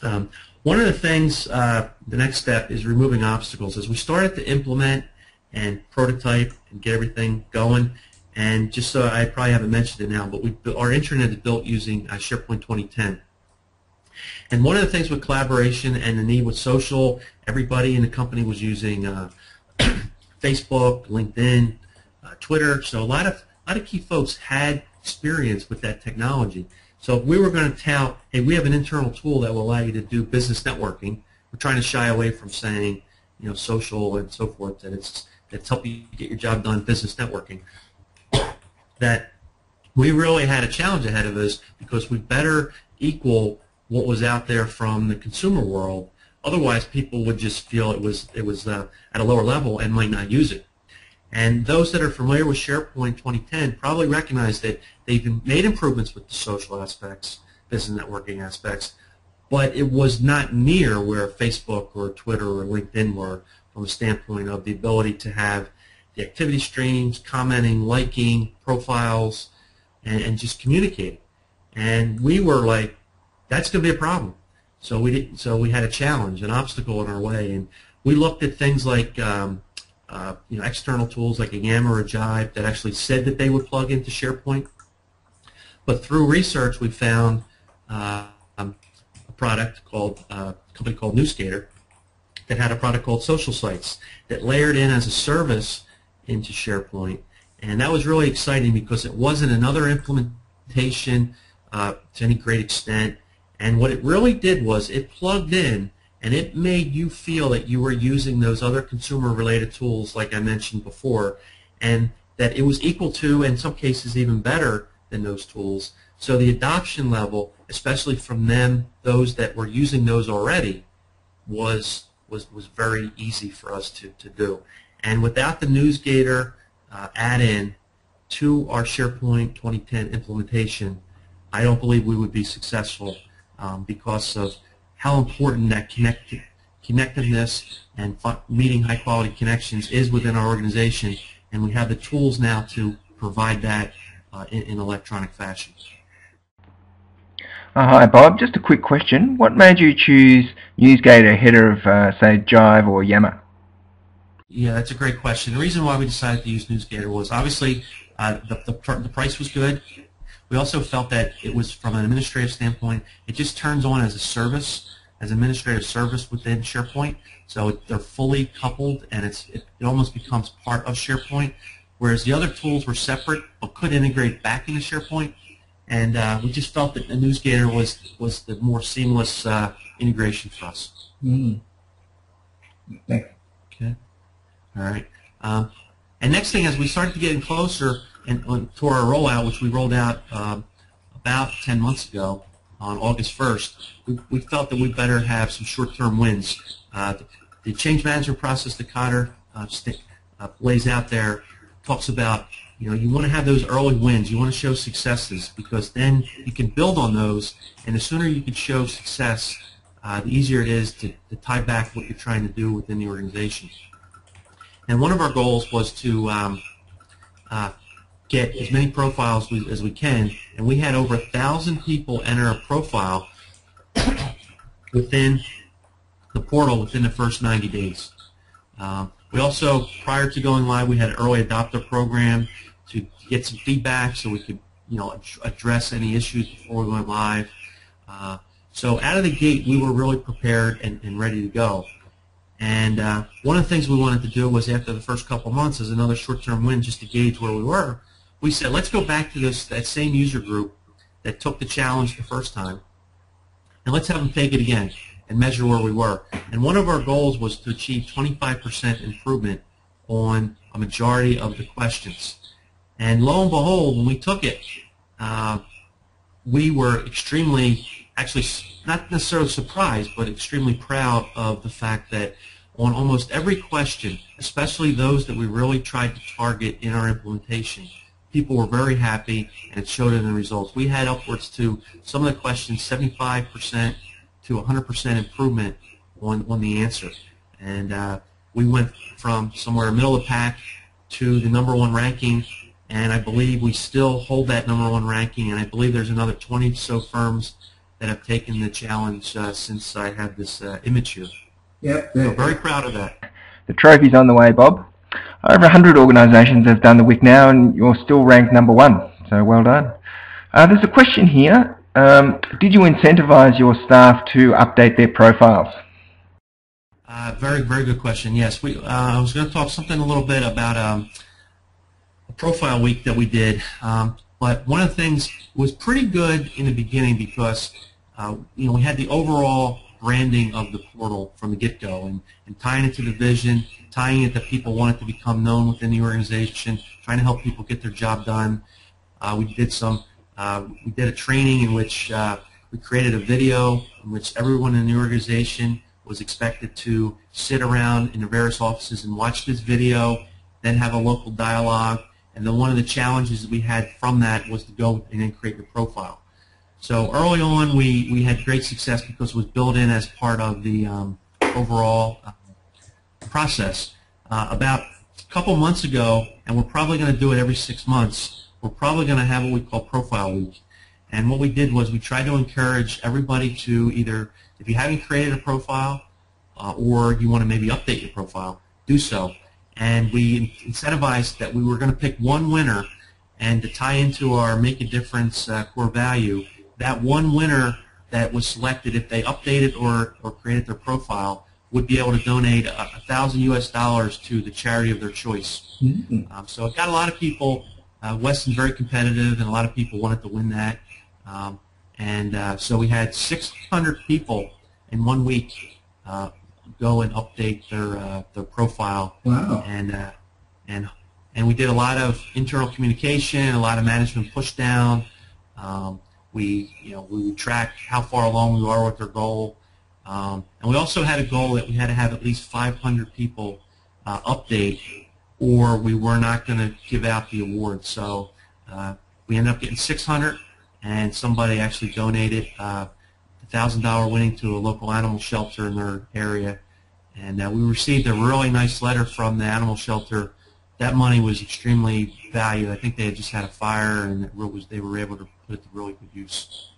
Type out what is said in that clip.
Um, One of the things, the next step is removing obstacles. As we started to implement and prototype and get everything going, and just so I probably haven't mentioned it now, but our intranet is built using SharePoint 2010. And one of the things with collaboration and the need with social, everybody in the company was using Facebook, LinkedIn, Twitter. So a lot of key folks had experience with that technology. So if we were going to tout, hey, we have an internal tool that will allow you to do business networking, we're trying to shy away from saying, social and so forth, that it's helping you get your job done, business networking. That we really had a challenge ahead of us because we better equal what was out there from the consumer world. Otherwise, people would just feel it was at a lower level and might not use it. And those that are familiar with SharePoint 2010 probably recognize that they've made improvements with the social aspects, business networking aspects, but it was not near where Facebook or Twitter or LinkedIn were from a standpoint of the ability to have the activity streams, commenting, liking, profiles, and just communicating. And we were like, that's going to be a problem. So we had a challenge, an obstacle in our way, and we looked at things like external tools like a Yammer or a Jive that actually said that they would plug into SharePoint. But through research, we found a product called a company called Newsgator that had a product called Social Sites that layered in as a service into SharePoint, and that was really exciting because it wasn't another implementation to any great extent. And what it really did was it plugged in and it made you feel that you were using those other consumer-related tools like I mentioned before, and that it was equal to, in some cases even better than those tools. So the adoption level, especially from those that were using those already, was very easy for us to do. And without the Newsgator add-in to our SharePoint 2010 implementation, I don't believe we would be successful because of how important that connectiveness and meeting high-quality connections is within our organization, and we have the tools now to provide that in electronic fashion. Hi Bob, just a quick question. What made you choose Newsgator ahead of, say, Jive or Yammer? Yeah, that's a great question. The reason why we decided to use Newsgator was obviously the price was good. We also felt that it was, from an administrative standpoint, it just turns on as a service, as administrative service within SharePoint. So they're fully coupled, and it almost becomes part of SharePoint, whereas the other tools were separate but could integrate back into SharePoint. And we just felt that the Newsgator was the more seamless integration for us. Mm. Thanks. Okay. All right. And next thing, as we started to get closer to our rollout, which we rolled out about 10 months ago on August 1st, we felt that we better have some short-term wins. The change management process that Cotter lays out there talks about, you want to have those early wins. You want to show successes because then you can build on those, and the sooner you can show success, the easier it is to tie back what you're trying to do within the organization. And one of our goals was to get as many profiles as we can, and we had over 1,000 people enter a profile within the portal within the first 90 days. We also, prior to going live, we had an early adopter program to get some feedback so we could address any issues before we went live. So out of the gate, we were really prepared and ready to go. And one of the things we wanted to do was, after the first couple months, as another short-term win, just to gauge where we were, we said, let's go back to that same user group that took the challenge the first time, and let's have them take it again and measure where we were. And one of our goals was to achieve 25% improvement on a majority of the questions. And lo and behold, when we took it, we were extremely, actually not necessarily surprised, but extremely proud of the fact that on almost every question, especially those that we really tried to target in our implementation, people were very happy, and it showed in the results. We had upwards to some of the questions 75% to 100% improvement on the answer. And we went from somewhere in the middle of the pack to the #1 ranking, and I believe we still hold that #1 ranking, and I believe there's another 20 or so firms that have taken the challenge since I had this image here. Yep. So very proud of that. The trophy's on the way, Bob. Over 100 organisations have done the WIC now, and you're still ranked #1, so well done. There's a question here. Did you incentivise your staff to update their profiles? Very, very good question. Yes, I was going to talk something a little bit about a profile week that we did, but one of the things was pretty good in the beginning because we had the overall branding of the portal from the get-go, and tying it to the vision, tying it that people wanted to become known within the organization, trying to help people get their job done. We did a training in which we created a video in which everyone in the organization was expected to sit around in the various offices and watch this video, then have a local dialogue, and then one of the challenges that we had from that was to go and then create your profile. So early on we had great success because it was built in as part of the overall process. About a couple months ago, and we're probably going to do it every 6 months, we're probably going to have what we call Profile Week. And what we did was we tried to encourage everybody to either, if you haven't created a profile or you want to maybe update your profile, do so. And we incentivized that we were going to pick one winner, and to tie into our Make a Difference core value, that one winner that was selected, if they updated or created their profile, would be able to donate $1,000 to the charity of their choice. Mm-hmm. So it got a lot of people. Weston's very competitive, and a lot of people wanted to win that. So we had 600 people in 1 week go and update their profile. Wow. And we did a lot of internal communication, a lot of management push down. We would track how far along we are with their goal. And we also had a goal that we had to have at least 500 people update, or we were not going to give out the award. So we ended up getting 600, and somebody actually donated $1,000 winning to a local animal shelter in their area. And we received a really nice letter from the animal shelter. That money was extremely valued. I think they had just had a fire, and they were able to put it to really good use.